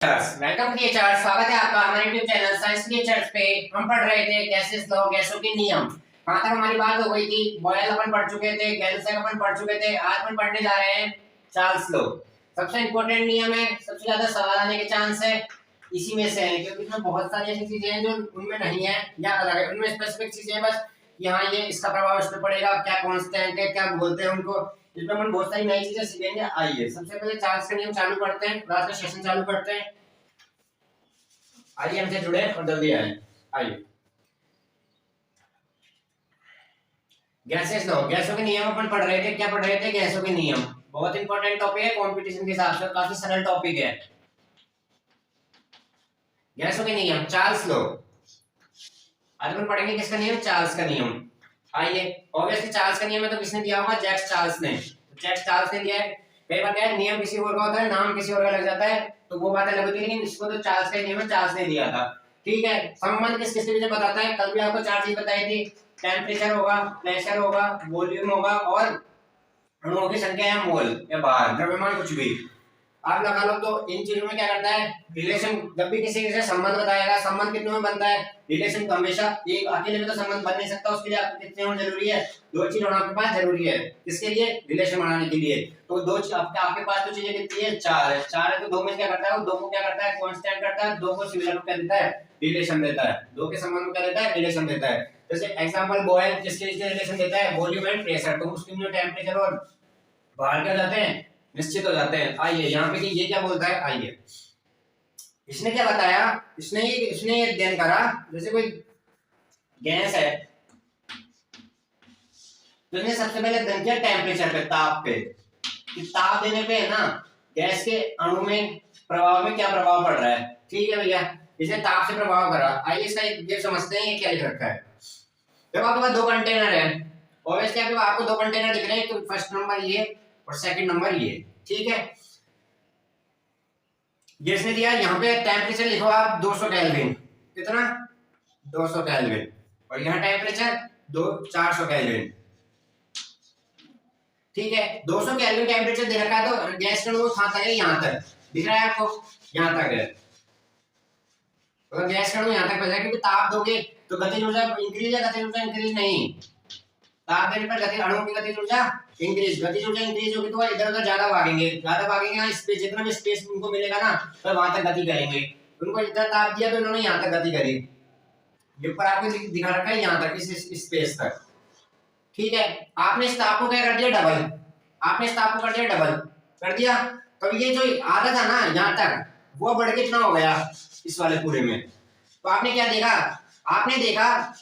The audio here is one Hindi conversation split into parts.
Welcome to chart. स्वागत है आपका हमारे यूट्यूब चैनल साइंस के चार्ट पे। हम पढ़ रहे थे गैसेस लॉ, गैसों के नियम। वहां तक हमारी बात हो गई थी। बॉयल अपन पढ़ चुके थे, गैल्सन अपन पढ़ चुके थे। आज अपन पढ़ने जा रहे हैं चार्ल्स लॉ। सबसे इंपॉर्टेंट नियम है, सबसे ज्यादा सवाल आने के चांस है इसी में से है, क्योंकि इसमें बहुत सारी ऐसी चीजें हैं जो उनमें नहीं है या अलग है। उनमें स्पेसिफिक चीजें हैं, बस यहाँ ये इसका प्रभाव इस पे पड़ेगा, क्या कांस्टेंट है, क्या बोलते हैं उनको। इसमें हम बहुत सारी नई चीजें सीखेंगे। आइए सबसे पहले चार्ल्स का नियम चालू करते हैं, आज का सेशन चालू करते हैं। आइए हमसे जुड़े और जल्दी आए। आइए गैसेस लॉ, गैसों के नियम अपन पढ़ रहे थे। क्या पढ़ रहे थे? गैसों के नियम। बहुत इंपॉर्टेंट टॉपिक है कंपटीशन के हिसाब से, काफी सरल टॉपिक है। गैसों के नियम, चार्ल्स लॉ। आज अपन पढ़ेंगे किसका नियम? चार्ल्स का नियम। आइए, ऑब्वियसली चार्ल्स का नियम है तो किसने दिया होगा? जैक्स चार्ल्स ने। जैक्स चार्ल्स ने दिया है। कई बार क्या है, नियम किसी और का होता है, नाम किसी और का लग जाता है, तो वो बात अलग होती है, लेकिन इसको तो चार्ल्स का नियम है, चार्ल्स ने दिया था। ठीक है। संबंध किस किस चीज बताता है? कल भी आपको चार चीज बताई थी। टेम्परेचर होगा, प्रेशर होगा, वॉल्यूम होगा और अणुओं की संख्या या मोल या बार, द्रव्यमान, कुछ भी आप लगा लो। तो इन चीजों में क्या करता है? रिलेशन। जब भी किसी से संबंध बताएगा, संबंध कितनों में बनता है? रिलेशन तो हमेशा एक अकेले में तो संबंध बन नहीं सकता, उसके लिए आपको कितने होना जरूरी है? दो चीज होना आपके पास जरूरी है। किसके लिए? रिलेशन बनाने के लिए। तो दो चीज आपके पास तो चीजें कितनी है? चार है। चार है तो दो में क्या करता है? वो दो को क्या करता है? कांस्टेंट करता है। दो को सिमिलर क्या देता है? रिलेशन देता है। दो के संबंध में क्या देता है? रिलेशन देता है। जैसे एग्जांपल बॉयल किसके रिलेशन देता है? Volume and pressure. तो उसके लिए टेंपरेचर और बाहर क्या जाते हैं? निश्चित हो जाते हैं। आइए यहाँ पे कि ये क्या बोलता है, आइए इसने क्या बताया। इसने ये अध्ययन करा, जैसे कोई गैस है तो इसने सबसे पहले अध्ययन किया टेम्परेचर पे, ताप पे, कि ताप देने पे है ना गैस के अणु में प्रभाव में क्या प्रभाव पड़ रहा है। ठीक है भैया, इसने ताप से प्रभाव करा। आइए इसका ये समझते हैं, ये क्या लिख रखा है। जब आपके पास दो कंटेनर है, ऑब्वियसली आपको दो कंटेनर दिख रहे हैं, तो फर्स्ट नंबर ये और सेकंड नंबर ये। ठीक है, जिसने दिया यहाँ पे टेम्परेचर लिखो आप 200 केल्विन। कितना? 200 केल्विन। और यहाँ टेम्परेचर 400 केल्विन। ठीक है, 200 केल्विन टेम्परेचर दे रखा है, तो गैस का कहाँ तक है? यहाँ तक दिख रहा है आपको, यहाँ तक है। अगर गैस का यहाँ तक पहुंचा, क्योंकि ताप दोगे तो गतिज ऊर्जा इंक्रीज है, गतिज ऊर्जा इंक्रीज नहीं। ताप देने पर गतिज अणुओं की गतिज ऊर्जा इंक्रीज, गतिज ऊर्जा इंक्रीज होगी तो इधर उधर ज्यादा भागेंगे। यहाँ स्पेस, जितना भी स्पेस उनको मिलेगा ना, तो वहां तक गति करेंगे। उनको इतना ताप दिया तो इन्होंने यहाँ तक गति करी। ये ऊपर आपको दिखा रखा है, यहाँ तक, इस स्पेस तक। ठीक है, आपने इस ताप को क्या कर दिया? डबल। आपने इस ताप को कर दिया डबल कर दिया, तो ये जो आधा था ना यहाँ तक, वो बढ़ के कितना हो गया इस वाले पूरे में। तो आपने क्या देखा? आपने देखा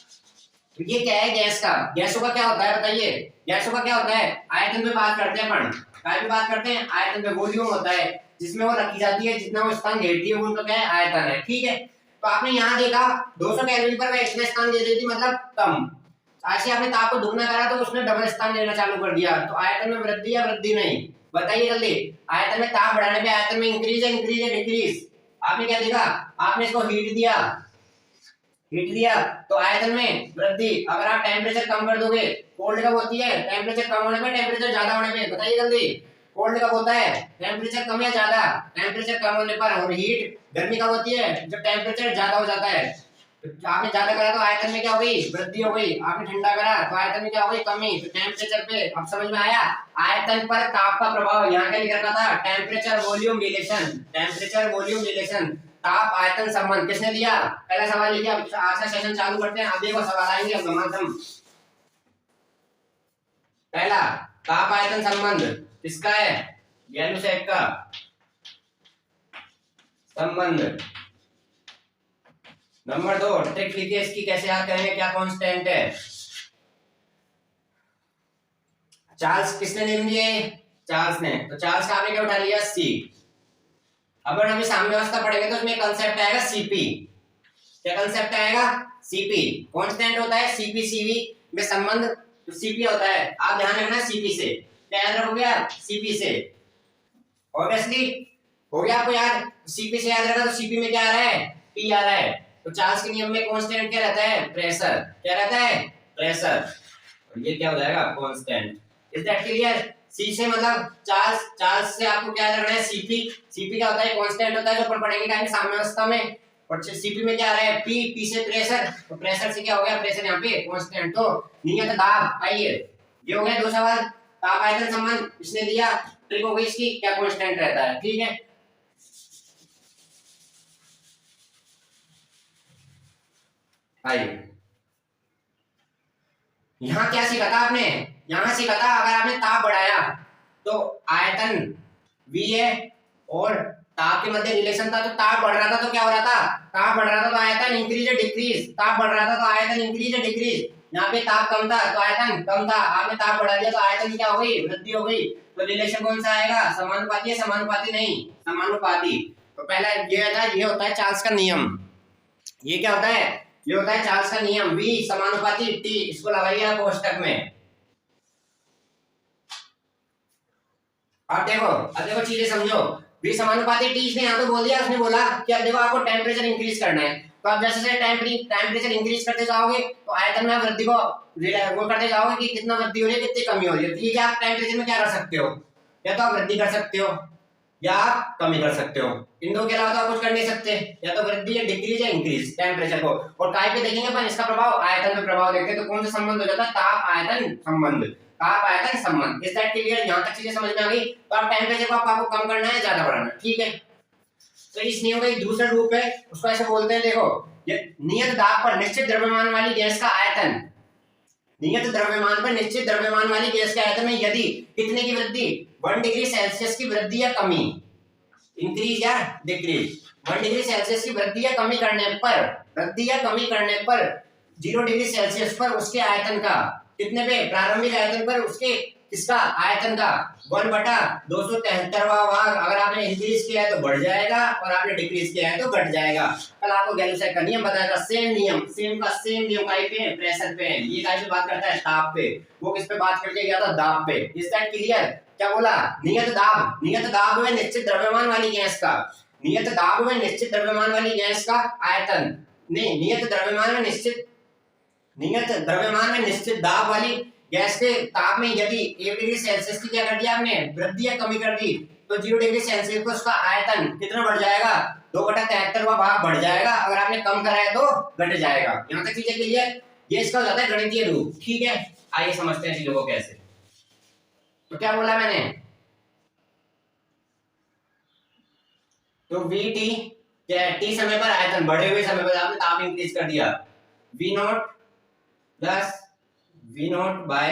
तो ये क्या है? गैस का, गैसों का क्या होता है बताइए? गैसों का क्या होता है? आयतन पे बात करते हैं अपन, काय पे बात करते हैं? आयतन पे। वॉल्यूम होता है जिसमें वो रखी जाती है, जितना वो स्थान घेरती है वो उनका क्या है? आयतन है। ठीक है, तो आपने यहाँ देखा 200 केल्विन पर वह इतना स्थान दे देती, मतलब कम। ऐसे आपने ताप को दुगना करा तो उसने डबल स्थान लेना चालू कर दिया, तो आयतन में वृद्धि या वृद्धि नहीं? बताइए जल्दी। आयतन में ताप बढ़ाने पे आयतन में इंक्रीज है डिक्रीज? आपने क्या देखा? आपने इसको हीट दिया तो आयतन में वृद्धि। अगर आप टेम्परेचर कम कर दोगे, कोल्ड कब होती है? टेम्परेचर कम होने पे, टेम्परेचर ज्यादा होने पे। बताइए जल्दी, कोल्ड कब होता है? टेम्परेचर कम या ज्यादा? टेम्परेचर कम होने पर। और हीट, गर्मी कब होती है? जब टेम्परेचर ज्यादा हो जाता है। तो आपने ज्यादा करा तो आयतन में क्या हो गई? वृद्धि हो गई। आपने ठंडा करा तो आयतन में क्या हो गई? कमी। तो टेम्परेचर पे अब समझ में आया? आयतन पर ताप का प्रभाव। यहाँ क्या लिख रखा था? Temperature volume relation. Temperature volume relation, ताप आयतन संबंध किसने दिया? पहला सवाल लिया। आज का सेशन चालू करते हैं। अब देखो सवाल आएंगे अब माध्यम। पहला, ताप आयतन संबंध किसका है? गैलुसैक का संबंध। नंबर 2, ट्रिक लिखिए इसकी, कैसे याद करेंगे, क्या कांस्टेंट है? चार्ल्स किसने नियम दिए? चार्ल्स ने। तो चार्ल्स का आपने क्या उठा लिया? सी। अब अभी साम्य अवस्था पढ़ेंगे तो उसमें कंसेप्ट आएगा सीपी। क्या कंसेप्ट आएगा? सीपी। कांस्टेंट होता है सीपी सीवी में संबंध, तो सीपी होता है। आप ध्यान रखना सीपी से, ध्यान रखोगे आप सीपी से। ऑब्वियसली हो गया आपको याद? सीपी से याद रखना, तो सीपी में क्या आ रहा है? पी आ रहा है। तो चार्ल्स के नियम में कांस्टेंट क्या रहता है? प्रेशर। क्या रहता है? प्रेशर। और ये क्या हो जाएगा? Constant. Is that clear? C से मतलब चार्ज, चार्ज से आपको क्या रखना है, सीपी। सीपी क्या होता है, कांस्टेंट होता है जो अपन पढ़ेंगे टाइम साम्यावस्था में। और सीपी में क्या आ रहा है, पी, पी से प्रेशर, तो प्रेशर से क्या हो गया, प्रेशर यहाँ पे कांस्टेंट, तो नियत दाब। आइए ये हो गया दो सवाल। ताप आयतन संबंध इसने दिया, ट्रिक हो गई इसकी, क्या कांस्टेंट रहता है, ठीक है। आइए यहाँ क्या सीखा था आपने, यहाँ सीखा था अगर आपने ताप बढ़ाया तो आयतन V है और ताप के मध्य रिलेशन था, तो ताप बढ़ रहा था तो क्या हो रहा था, ताप बढ़ रहा था तो आयतन इंक्रीज या डिक्रीज, ताप बढ़ रहा था तो आयतन इंक्रीज या डिक्रीज। यहाँ पे ताप कम था तो आयतन कम था, आपने ताप बढ़ा दिया तो आयतन क्या हो गई, वृद्धि हो गई। तो रिलेशन कौन सा आएगा, समानुपाती है, समानुपाती नहीं, समानुपाती। तो पहला ये होता है चार्ल्स का नियम। ये क्या होता है, ये होता है चार्ल्स का नियम, V समानुपाती T, इसको लगाइए आप कोष्टक में। अब देखो चीजें समझो, V समानुपाती T, इसने यहाँ तो बोल दिया, उसने बोला कि अब देखो आपको टेम्परेचर इंक्रीज करना है, तो आप जैसे टेम्परेचर इंक्रीज करते जाओगे तो आयतन में वृद्धि को वो करते जाओगे कि कितना वृद्धि हो रही है, कितनी कमी हो रही है। ठीक है, आप टेम्परेचर में क्या कर सकते हो, या तो आप वृद्धि कर सकते हो या आप कमी कर सकते हो, इन दो के अलावा तो आप कुछ कर नहीं सकते, या तो वृद्धि या डिक्रीज या इंक्रीज टेम्परेचर को। और काय पे देखेंगे अपन इसका प्रभाव, आयतन पे प्रभाव देखते हैं, तो कौन सा संबंध हो जाता है, ताप आयतन संबंध, ताप आयतन संबंध। इस दैट क्लियर, यहां तक चीजें समझ में आ गई। तो आप टेम्परेचर को आपको कम करना है, ज्यादा बढ़ाना है, ठीक है। तो इस नियम का एक दूसरा रूप है, उसको ऐसे बोलते हैं, देखो ये नियत दाब पर निश्चित द्रव्यमान वाली गैस का आयतन, नियत द्रव्यमान पर निश्चित द्रव्यमान वाली गैस के आयतन में यदि कितने की वृद्धि, 1 डिग्री सेल्सियस की वृद्धि या कमी, इंक्रीज या डिक्रीज, 1 डिग्री सेल्सियस की वृद्धि या कमी करने पर, वृद्धि या कमी करने पर 0 डिग्री सेल्सियस पर उसके आयतन का, कितने पे, प्रारंभिक आयतन पर उसके किसका, आयतन का 1/273वां भाग, अगर आपने इंक्रीज किया है तो बढ़ जाएगा और आपने डिक्रीज किया है तो घट जाएगा। कल आपको गैल्यूसेक का नियम बताया था, सेम नियम, सेम नियम काई पे, प्रेशर पे। ये काई पे बात करता है, ताप पे, वो किस पे बात करके गया था, दाब पे। इज दैट क्लियर, क्या बोला, नियत दाब, नियत दाब में निश्चित द्रव्यमान वाली गैस का, नियत दाब में निश्चित द्रव्यमान वाली गैस का आयतन, नहीं, नियत द्रव्यमान में निश्चित दाब वाली गैस के ताप में यदि 1 डिग्री सेल्सियस की क्या कर दिया आपने, वृद्धि या कमी कर दी, तो 0 डिग्री सेल्सियस पर उसका आयतन कितना बढ़ जाएगा, 2/73वां भाग बढ़ जाएगा, अगर आपने कम कराया तो घट जाएगा। यहाँ तक चीजें क्लियर, ये इसका हो जाता है गणितीय रूप, ठीक है। आइए समझते हैं चीजों को कैसे। तो क्या बोला मैंने, तो वी टी, टी समय पर आयतन, बढ़े हुए समय पर आपने ताप इंक्रीज कर दिया, V not plus V not by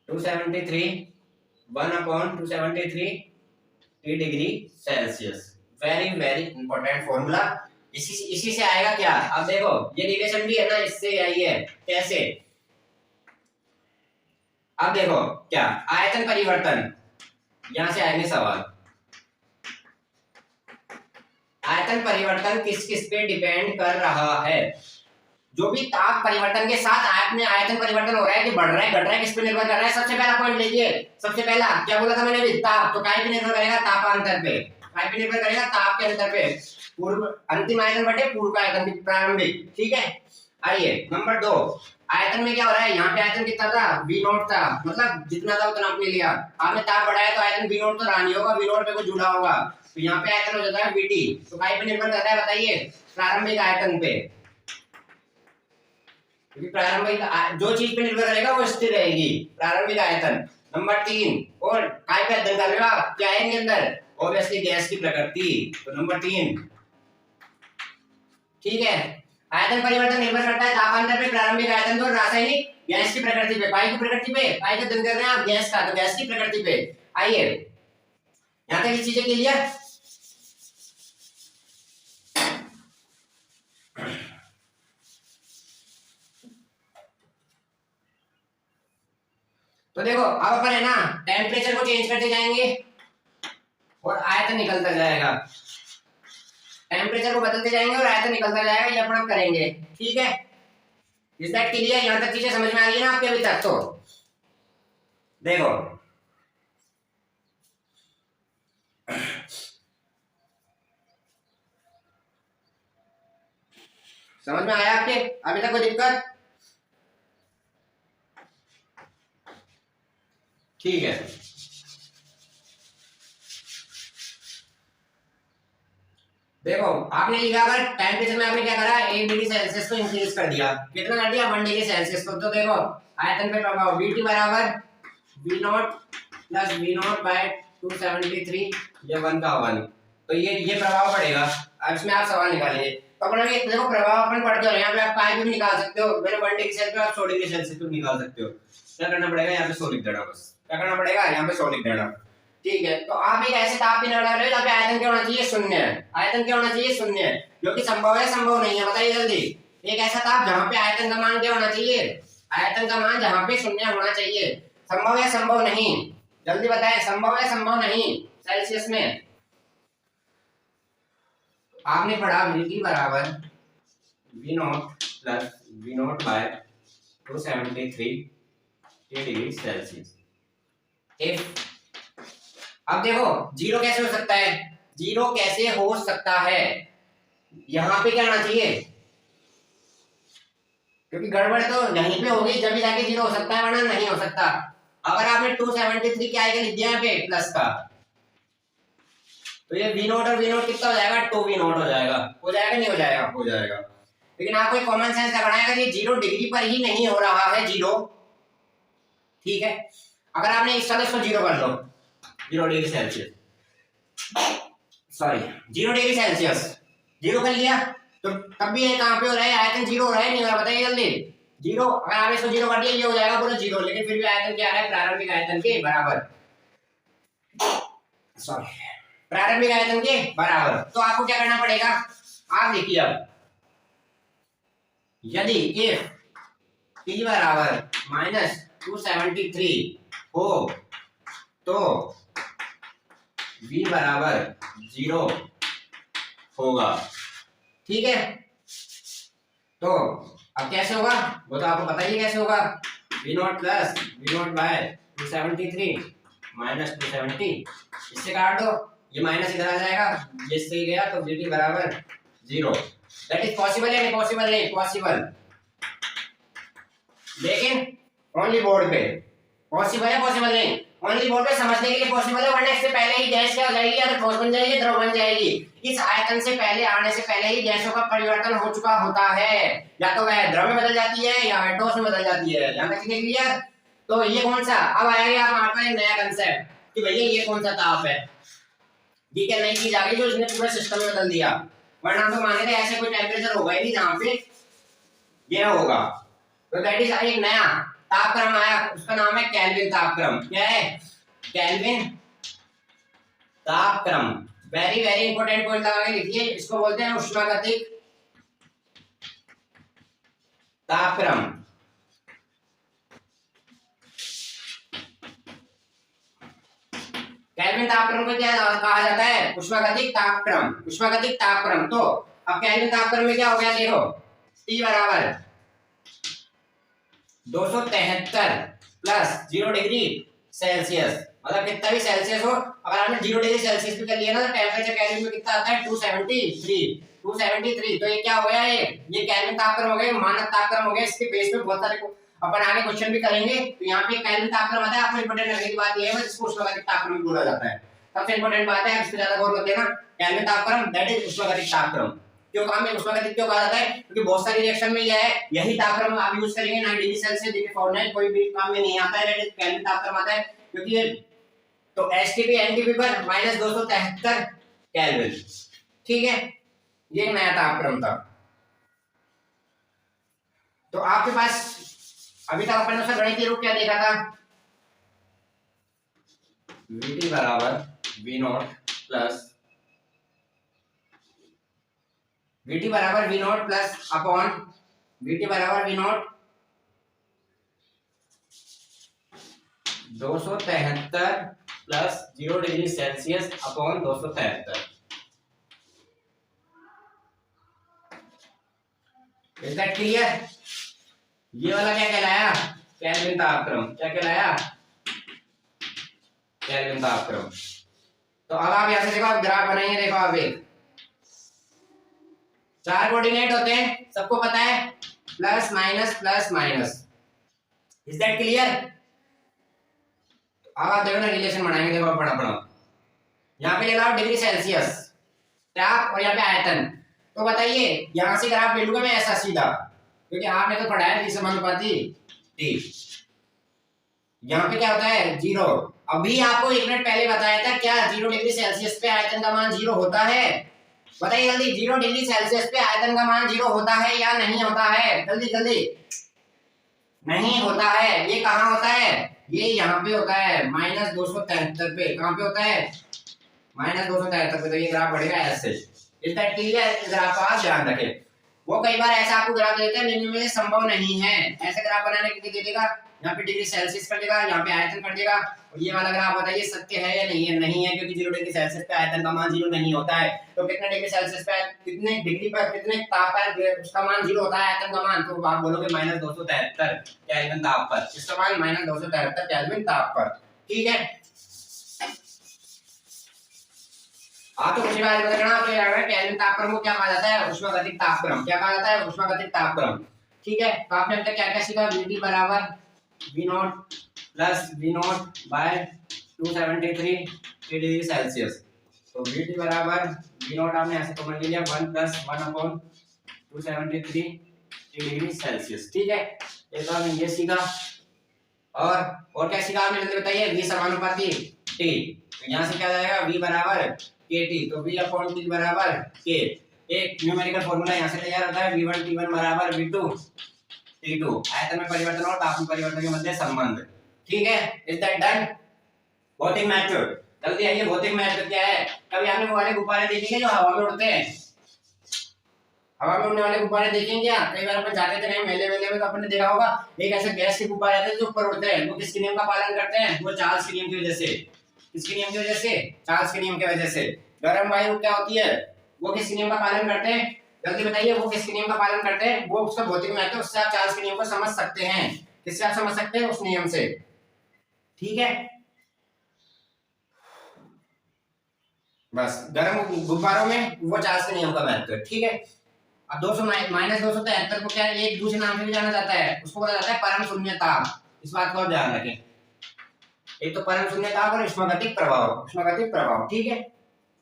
273, 1/273 T degree Celsius. Very important formula, इसी से आएगा क्या, अब देखो ये रिलेशन भी है ना, इससे आई है, कैसे, अब देखो क्या, आयतन परिवर्तन, यहां से आएंगे सवाल, आयतन परिवर्तन किस किस पे डिपेंड कर रहा है, जो भी ताप परिवर्तन के साथ आपने आयतन परिवर्तन हो रहा है कि बढ़ रहा है घट रहा है, किस पे निर्भर कर रहा है। सबसे पहला पॉइंट लीजिए, सबसे पहला क्या बोला था मैंने अभी, ताप, तो काय पे निर्भर करेगा, तापांतर पे, काय पे निर्भर करेगा, ताप के अंतर पे, पूर्व अंतिम आयतन बटे पूर्व का आयतन प्रारंभिक, ठीक है। आइए नंबर 2, आयतन में क्या हो रहा है, यहाँ पे आयतन कितना था, V नॉट था, मतलब जितना था उतना आपने लिया, आपने ताप बढ़ाया तो आयतन V नॉट तो रहा नहीं होगा, V नॉट पे कुछ जुड़ा होगा, तो यहाँ पे आयतन हो जाता है VT, तो काय पे निर्भर करता है बताइए, प्रारंभिक आयतन पे, क्योंकि प्रारंभिक जो चीज पे निर्भर करेगा वो स्थिर रहेगी, प्रारंभिक आयतन। नंबर 3, और काय पे अध्ययन कर रहे हो आप, क्या है इनके अंदर, ऑब्वियसली गैस की प्रकृति, तो नंबर 3, ठीक है। आयतन परिवर्तन निर्भर करता है तापांतर पे, प्रारंभिक आयतन तो रासायनिक गैस की प्रकृति पे, पाई की प्रकृति पे, पाई का अध्ययन कर रहे हैं आप गैस का, तो गैस की प्रकृति पे। आइए यहाँ तक इस चीजें क्लियर, तो देखो अब अपन है ना टेम्परेचर को चेंज करते जाएंगे और आयतन निकलता जाएगा, टेम्परेचर को बदलते जाएंगे और आयतन निकलता जाएगा, ये अपन करेंगे, ठीक है। इस दैट क्लियर, यहां तक चीजें समझ में आ रही है ना आपके अभी तक, तो देखो समझ में आया आपके, अभी तक कोई दिक्कत, ठीक है, देखो आपने लिखा अगर टेम्परेचर में आपने क्या करा 1 डिग्री सेल्सियस को इंक्रीज कर दिया, कितना कर दिया 1 डिग्री सेल्सियस को। तो देखो आयतन पे प्रभाव VT बराबर V0 प्लस V0 बाय 273, ये 1 का 1, तो ये प्रभाव पड़ेगा। अब इसमें आप सवाल निकालेंगे तो अपना देखो प्रभाव अपन पढ़ते हो, यहाँ पे आप काय भी निकाल सकते हो, मेरे 1 डिग्री सेल्सियस पे आप 100 डिग्री सेल्सियस पे निकाल सकते हो। क्या करना पड़ेगा, यहाँ पे 100 लिख देना, बस क्या करना पड़ेगा, यहाँ पे 100 लिख देना। ठीक है, तो आप एक ऐसे ताप पे लड़ा रहे हो जहाँ पे आयतन क्या होना चाहिए, शून्य है। आयतन क्या होना चाहिए, शून्य है, जो कि संभव है संभव नहीं है, बताइए जल्दी। एक ऐसा ताप जहाँ पे आयतन का मान क्या होना चाहिए, आयतन का मान जहाँ पे शून्य होना चाहिए, संभव है संभव नहीं, जल्दी बताएं, संभव है संभव नहीं सेल्सियस में। आपने पढ़ा VT बराबर V0 plus V0 by 273 degree Celsius. If अब देखो जीरो कैसे हो सकता है, जीरो कैसे हो सकता है, यहां पे क्या आना चाहिए, क्योंकि गड़बड़ तो यहीं पे होगी जब भी जाके जीरो हो सकता है, वरना नहीं हो सकता। अगर आपने 273 क्या आएगा लिख दिया यहाँ पे प्लस का, तो ये V0 और V0 कितना हो जाएगा, 2V0 हो जाएगा, हो जाएगा नहीं हो जाएगा, हो जाएगा। लेकिन आपको एक कॉमन सेंस लगाना है, अगर ये 0 डिग्री पर ही नहीं हो रहा है जीरो, ठीक है, अगर आपने इस तरह इसको जीरो कर लो, 0 degree Celsius, sorry 0 degree Celsius zero कर लिया, तो तब भी ये कहां पे हो रहा है, आयतन जीरो हो रहा है नहीं हो रहा, बताइए जल्दी। जीरो, अगर आपने इसको जीरो कर दिया ये हो जाएगा पूरा जीरो, लेकिन फिर भी आयतन क्या आ रहा है, प्रारंभिक आयतन के बराबर, सॉरी प्रारंभिक आयतन के बराबर। तो आपको क्या करना पड़ेगा, आप देखिए अब, यदि इफ T बराबर -273 हो तो V बराबर 0 होगा, ठीक है। तो अब कैसे होगा, वो तो आपको पता ही कैसे होगा, V0 plus V0 by 273 minus 270, इससे काट दो, ये माइनस इधर आ जाएगा, ये इससे गया, तो VT बराबर 0। दैट इज पॉसिबल है, पॉसिबल नहीं, पॉसिबल, लेकिन ओनली बोर्ड पे पॉसिबल है, पॉसिबल नहीं, ओनली बोर्ड पे समझने के लिए पॉसिबल है, वरना इससे पहले ही गैस क्या हो जाएगी, या तो ठोस बन जाएगी, द्रव बन जाएगी। इस आयतन से पहले आने से पहले ही गैसों का परिवर्तन हो चुका होता है, या तो वह द्रव में बदल जाती है या वह ठोस में बदल जाती है, यहां तक क्लियर। तो ये कौन सा, अब आएगा हमारे पास नया कंसेप्ट कि भैया ये कौन सा ताप है, ठीक है, नई चीज आ गई जो इसने पूरे सिस्टम में बदल दिया, वरना हम तो माने थे ऐसे कोई टेम्परेचर होगा ही नहीं जहां पे ये होगा। तो दैट इज एक नया तापक्रम आया, उसका नाम है केल्विन तापक्रम। क्या है, केल्विन तापक्रम। वेरी वेरी इंपॉर्टेंट पॉइंट लगा के लिखिए, इसको बोलते हैं उष्मागतिक तापक्रम। केल्विन तापक्रम को क्या कहा जाता है, उष्मागतिक तापक्रम, उष्मागतिक तापक्रम। तो अब केल्विन तापक्रम में क्या हो गया, देखो T बराबर 273 प्लस 0 डिग्री सेल्सियस, मतलब कितना भी सेल्सियस हो, अगर आपने 0 डिग्री सेल्सियस पे कर लिया ना तो टेम्परेचर केल्विन में कितना आता है, 273। तो ये क्या हो गया, ये केल्विन तापक्रम हो गया, मानक तापक्रम हो गया। इसके बेस में बहुत सारे अपन आगे क्वेश्चन भी करेंगे, तो यहाँ पे केल्विन तापक्रम आता है। आपको इंपॉर्टेंट रखने की बात ये है, जिसको उष्मागतिक तापक्रम भी बोला जाता है, सबसे इंपॉर्टेंट बात है, इससे ज्यादा गौर मत देना। केल्विन तापक्रम दैट इज उष्मागतिक तापक्रम। क्यों काम में उष्मागतिक क्यों कहा जाता है, क्योंकि बहुत सारी रिएक्शन में यह है, यही तापक्रम आप यूज करेंगे 9 डिग्री सेल्सियस, देखिए फॉर्मूला कोई भी काम में नहीं आता है, दैट इज केल्विन तापक्रम आता है, क्योंकि ये तो एसटीपी एनटीपी पर -273 केल्विन, ठीक है, ये नया तापक्रम था। तो आपके पास अभी तक अपन ने गणितीय रूप क्या देखा था, VT बराबर V0 प्लस VT बराबर V0 प्लस अपॉन VT बराबर V0 273 plus 0 degree Celsius upon 273। Is that clear. ये वाला क्या कहलाया, केल्विन तापक्रम। क्या कहलाया, केल्विन तापक्रम। तो अब आप यहां से देखो, आप ग्राफ बनाएंगे, देखो आप एक 4 कोऑर्डिनेट होते हैं, सबको पता है, plus minus plus minus. Is that clear. अब आप देखो ना रिलेशन बनाएंगे, देखो पढ़ा पढ़ा यहाँ पे लगाओ डिग्री सेल्सियस ताप और यहाँ पे आयतन। तो बताइए यहाँ से ग्राफ ले लूंगा मैं ऐसा सीधा, क्योंकि आपने तो पढ़ा है समानुपाती टी। यहाँ पे क्या होता है 0। अभी आपको 1 मिनट पहले बताया था क्या 0 डिग्री सेल्सियस पे आयतन का मान 0 होता है? बताइए जल्दी, 0 डिग्री सेल्सियस पे आयतन का मान 0 होता है या नहीं होता है? जल्दी जल्दी। नहीं होता है। ये कहाँ होता है? ये यहाँ पे होता है -273 पे। कहाँ पे होता है? -273 पे। तो ये ग्राफ बढ़ेगा ऐसे। इस दैट क्लियर? इस ग्राफ का ध्यान रखें। वो कई बार ऐसा आपको ग्राफ देते हैं निम्न में संभव नहीं है। ऐसे ग्राफ बनाने के लिए दे देगा, यहाँ पे डिग्री सेल्सियस कर देगा, यहाँ पे आयतन कर देगा, और ये वाला ग्राफ बताइए सत्य है या नहीं है? नहीं है, क्योंकि 0 डिग्री सेल्सियस पे आयतन का मान 0 नहीं होता है। तो कितने डिग्री सेल्सियस पे, कितने डिग्री पर, कितने ताप पर उसका मान 0 होता है आयतन का मान? तो आप बोलोगे -273 केल्विन ताप पर। इसका मान -273 केल्विन ताप पर। ठीक है, तो कुछ बात बताना आपको याद है केल्विन तापक्रम को क्या कहा जाता है? ऊष्मागतिक तापक्रम। क्या कहा जाता है? ऊष्मागतिक तापक्रम। ठीक है, तो आपने अब तक क्या क्या सीखा? Vt बराबर V0 plus V0 by 273 degree Celsius. तो Vt बराबर V0 आपने ऐसे कॉमन ले लिया 1 प्लस 1 अपॉन 273 डिग्री सेल्सियस। ठीक है, ये तो हमने ये सीखा। और क्या सीखा आपने? जल्दी बताइए। V समानुपाती T। तो यहाँ से क्या जाएगा? V बराबर KT। तो V अपॉन T बराबर K। एक न्यूमेरिकल फॉर्मूला यहाँ से तैयार होता है V1 T1 बराबर V2 T2। आयतन में परिवर्तन और ताप में परिवर्तन के मध्य संबंध। ठीक है, इज दैट डन? भौतिक महत्व। जल्दी आइए, भौतिक महत्व क्या है? कभी आपने वो वाले गुब्बारे देखेंगे जो हवा में उड़ते हैं? हवा में उड़ने वाले गुब्बारे देखेंगे क्या? कई बार अपन जाते थे कहीं मेले वेले में, तो आपने देखा होगा एक ऐसे गैस के गुब्बारे आते हैं जो ऊपर उड़ते हैं। वो किसके नियम का पालन करते हैं? वो चार्ल्स के नियम की वजह से। किसके नियम की वजह से? चार्ल्स के नियम की वजह से। गर्म वायु क्या होती है? वो किस नियम का पालन करते हैं? जल्दी बताइए, वो किसके नियम का पालन करते हैं? वो उसका भौतिक महत्व, उससे आप चार्ल्स के नियम को समझ सकते हैं। किससे आप समझ सकते हैं? उस नियम से। ठीक है, बस गर्म गुब्बारों में वो चार्ल्स के नियम का महत्व। ठीक है, अब 200 -273 को क्या एक दूसरे नाम से भी जाना जाता है? उसको बोला जाता है परम शून्य ताप। इस बात को आप ध्यान रखें। एक तो परम शून्य ताप और ऊष्मागतिक प्रभाव। ऊष्मागतिक प्रभाव। ठीक है,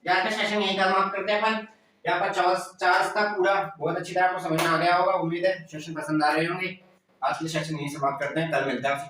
यहाँ पे सेशन यही समाप्त करते हैं अपन। यहाँ पर चार्ल्स का पूरा बहुत अच्छी तरह आपको समझ में आ गया होगा। उम्मीद है सेशन पसंद आ रहे होंगे। आज के सेशन यही समाप्त करते हैं, कल मिलते हैं।